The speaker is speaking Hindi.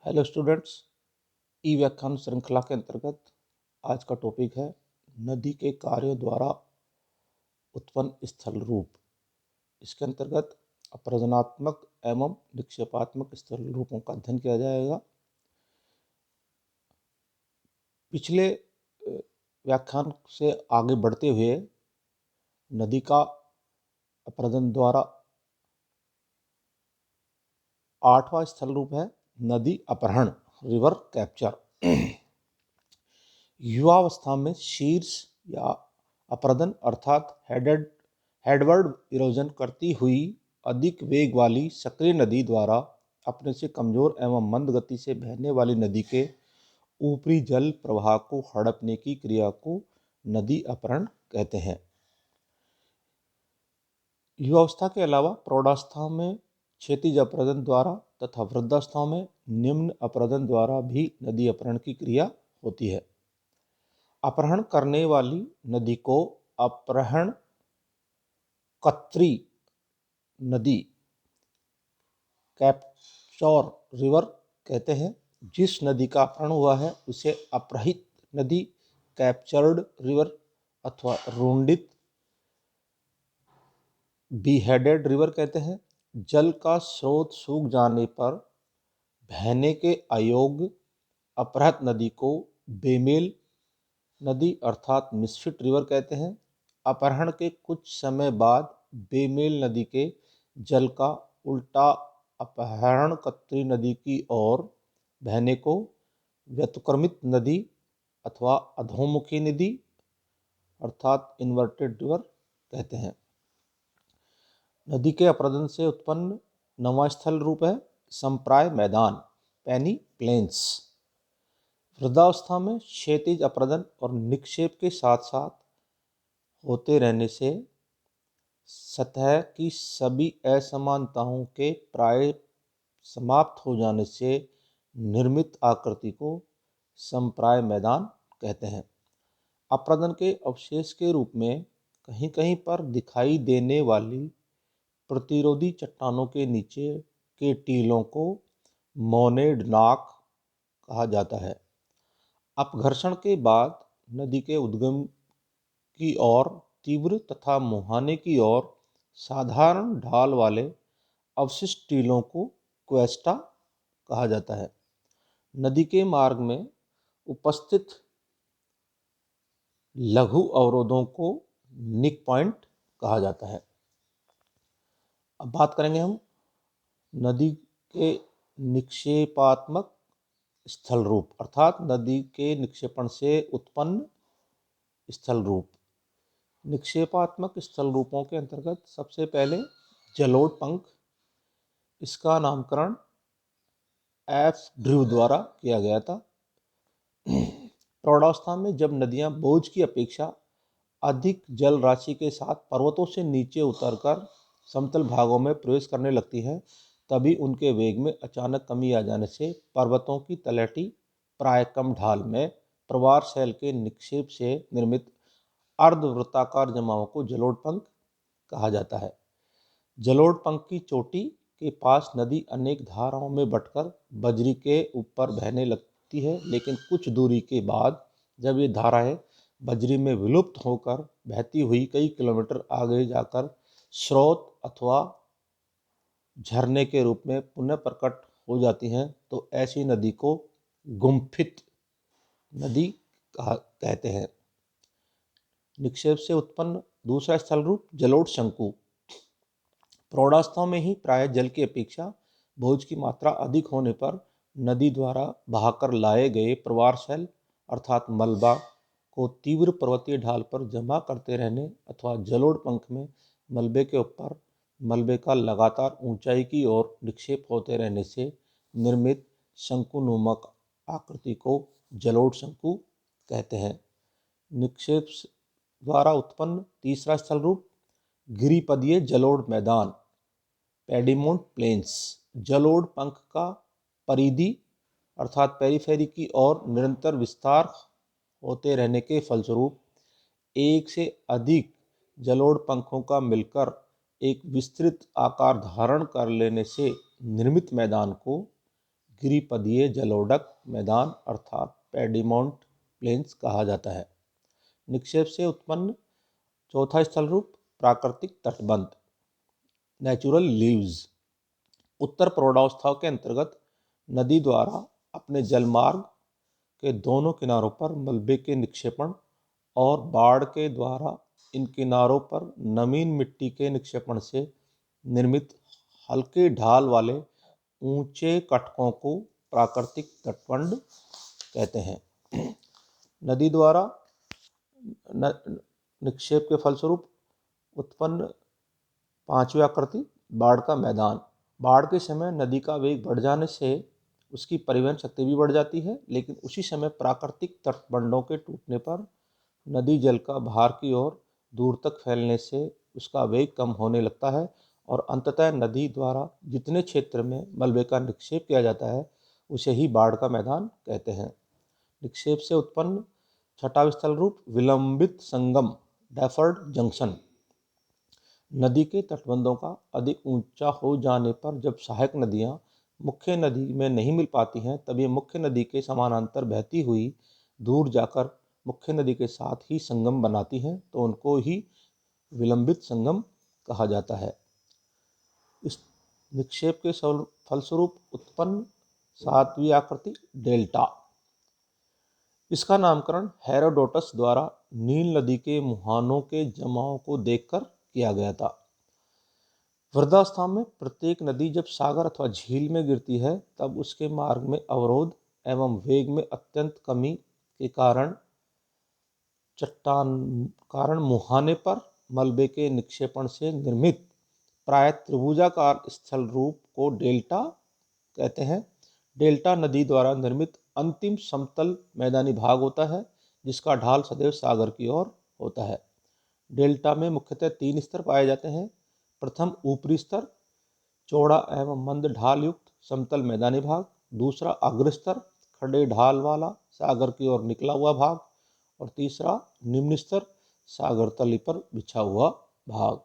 हेलो स्टूडेंट्स, ई व्याख्यान श्रृंखला के अंतर्गत आज का टॉपिक है नदी के कार्यों द्वारा उत्पन्न स्थल रूप। इसके अंतर्गत अपरदनात्मक एवं निक्षेपात्मक स्थल रूपों का अध्ययन किया जाएगा। पिछले व्याख्यान से आगे बढ़ते हुए नदी का अपरदन द्वारा 8वां स्थल रूप है नदी अपहरण, रिवर कैप्चर। युवावस्था में शीर्ष या अपरदन अर्थात हेडवर्ड इरोजन करती हुई अधिक वेग वाली सक्रिय नदी द्वारा अपने से कमजोर एवं मंद गति से बहने वाली नदी के ऊपरी जल प्रवाह को हड़पने की क्रिया को नदी अपहरण कहते हैं। युवावस्था के अलावा प्रौढ़ावस्था में क्षैतिज अपरदन द्वारा तथा वृद्धावस्था में निम्न अपरदन द्वारा भी नदी अपहरण की क्रिया होती है। अपहरण करने वाली नदी को अपहरण कत्री नदी, कैप्चर रिवर कहते हैं। जिस नदी का अपहरण हुआ है उसे अपहरित नदी, कैप्चर्ड रिवर अथवा रुंडित, बीहेडेड रिवर कहते हैं। जल का स्रोत सूख जाने पर बहने के अयोग्य अपहृत नदी को बेमेल नदी अर्थात मिसफिट रिवर कहते हैं। अपहरण के कुछ समय बाद बेमेल नदी के जल का उल्टा अपहरण कत्री नदी की ओर बहने को व्युत्क्रमित नदी अथवा अधोमुखी नदी अर्थात इन्वर्टेड रिवर कहते हैं। नदी के अपरदन से उत्पन्न 9वां स्थल रूप है संप्राय मैदान, पैनी प्लेन्स। वृद्धावस्था में क्षैतिज अपरदन और निक्षेप के साथ साथ होते रहने से सतह की सभी असमानताओं के प्राय समाप्त हो जाने से निर्मित आकृति को संप्राय मैदान कहते हैं। अपरदन के अवशेष के रूप में कहीं कहीं पर दिखाई देने वाली प्रतिरोधी चट्टानों के नीचे के टीलों को मोनेड नाक कहा जाता है। अपघर्षण के बाद नदी के उद्गम की ओर तीव्र तथा मुहाने की ओर साधारण ढाल वाले अवशिष्ट टीलों को क्वेस्टा कहा जाता है। नदी के मार्ग में उपस्थित लघु अवरोधों को निक पॉइंट कहा जाता है। अब बात करेंगे हम नदी के निक्षेपात्मक स्थल रूप अर्थात नदी के निक्षेपण से उत्पन्न स्थल रूप। निक्षेपात्मक स्थल रूपों के अंतर्गत सबसे पहले जलोढ़ पंख। इसका नामकरण एफ ड्रू द्वारा किया गया था। प्रौढ़ावस्था में जब नदियां बोझ की अपेक्षा अधिक जल राशि के साथ पर्वतों से नीचे उतरकर समतल भागों में प्रवेश करने लगती है, तभी उनके वेग में अचानक कमी आ जाने से पर्वतों की तलहटी प्राय कम ढाल में प्रवार शैल के निक्षेप से निर्मित अर्धवृत्ताकार जमाओं को जलोढ़ पंख कहा जाता है। जलोढ़ पंख की चोटी के पास नदी अनेक धाराओं में बंटकर बजरी के ऊपर बहने लगती है, लेकिन कुछ दूरी के बाद जब ये धाराएं बजरी में विलुप्त होकर बहती हुई कई किलोमीटर आगे जाकर स्रोत अथवा झरने के रूप में पुनः प्रकट हो जाती हैं, तो ऐसी नदी को गुम्फित नदी कहते हैं। निक्षेप से उत्पन्न दूसरा स्थल रूप जलोढ़ शंकु। प्रौढ़ावस्था में ही प्राय जल की अपेक्षा बोझ की मात्रा अधिक होने पर नदी द्वारा बहाकर लाए गए प्रवार शैल अर्थात मलबा को तीव्र पर्वतीय ढाल पर जमा करते रहने अथवा जलोढ़ पंख में मलबे के ऊपर मलबे का लगातार ऊंचाई की ओर निक्षेप होते रहने से निर्मित शंकुनुमा आकृति को जलोढ़ शंकु कहते हैं। निक्षेप द्वारा उत्पन्न तीसरा स्थल रूप गिरिपदीय जलोढ़ मैदान, पेडिमोंट प्लेन्स। जलोढ़ पंख का परिधि अर्थात पेरिफेरी की ओर निरंतर विस्तार होते रहने के फलस्वरूप एक से अधिक जलोढ़ पंखों का मिलकर एक विस्तृत आकार धारण कर लेने से निर्मित मैदान को गिरिपदीय जलोढ़क मैदान अर्थात पेडिमोंट प्लेन्स कहा जाता है। निक्षेप से उत्पन्न चौथा स्थल रूप प्राकृतिक तटबंध नेचुरल लीव्स। उत्तर प्रौढ़ावस्था के अंतर्गत नदी द्वारा अपने जलमार्ग के दोनों किनारों पर मलबे के निक्षेपण और बाढ़ के द्वारा इन किनारों पर नमीन मिट्टी के निक्षेपण से निर्मित हल्के ढाल वाले ऊंचे कटकों को प्राकृतिक तटबंध कहते हैं। नदी द्वारा निक्षेप के फलस्वरूप उत्पन्न पांचवी आकृति बाढ़ का मैदान। बाढ़ के समय नदी का वेग बढ़ जाने से उसकी परिवहन शक्ति भी बढ़ जाती है, लेकिन उसी समय प्राकृतिक तटबंधों के टूटने पर नदी जल का बाहर की ओर दूर तक फैलने से उसका वेग कम होने लगता है और अंततः नदी द्वारा जितने क्षेत्र में मलबे का निक्षेप किया जाता है उसे ही बाढ़ का मैदान कहते हैं। निक्षेप से उत्पन्न छठा स्थल रूप विलंबित संगम डेफर्ड जंक्शन। नदी के तटबंधों का अधिक ऊंचा हो जाने पर जब सहायक नदियां मुख्य नदी में नहीं मिल पाती हैं, तब ये मुख्य नदी के समानांतर बहती हुई दूर जाकर मुख्य नदी के साथ ही संगम बनाती हैं, तो उनको ही विलंबित संगम कहा जाता है। इस निक्षेप के फलस्वरूप उत्पन्न सातवीं आकृति डेल्टा। इसका नामकरण हेरोडोटस द्वारा नील नदी के मुहानों के जमाव को देखकर किया गया था। वृद्धावस्था में प्रत्येक नदी जब सागर अथवा झील में गिरती है तब उसके मार्ग में अवरोध एवं वेग में अत्यंत कमी के कारण मुहाने पर मलबे के निक्षेपण से निर्मित प्राय त्रिभुजाकार स्थल रूप को डेल्टा कहते हैं। डेल्टा नदी द्वारा निर्मित अंतिम समतल मैदानी भाग होता है जिसका ढाल सदैव सागर की ओर होता है। डेल्टा में मुख्यतः तीन स्तर पाए जाते हैं। प्रथम ऊपरी स्तर चौड़ा एवं मंद ढाल युक्त समतल मैदानी भाग, दूसरा अग्र स्तर खड़े ढाल वाला सागर की ओर निकला हुआ भाग और तीसरा निम्न स्तर सागर तली पर बिछा हुआ भाग।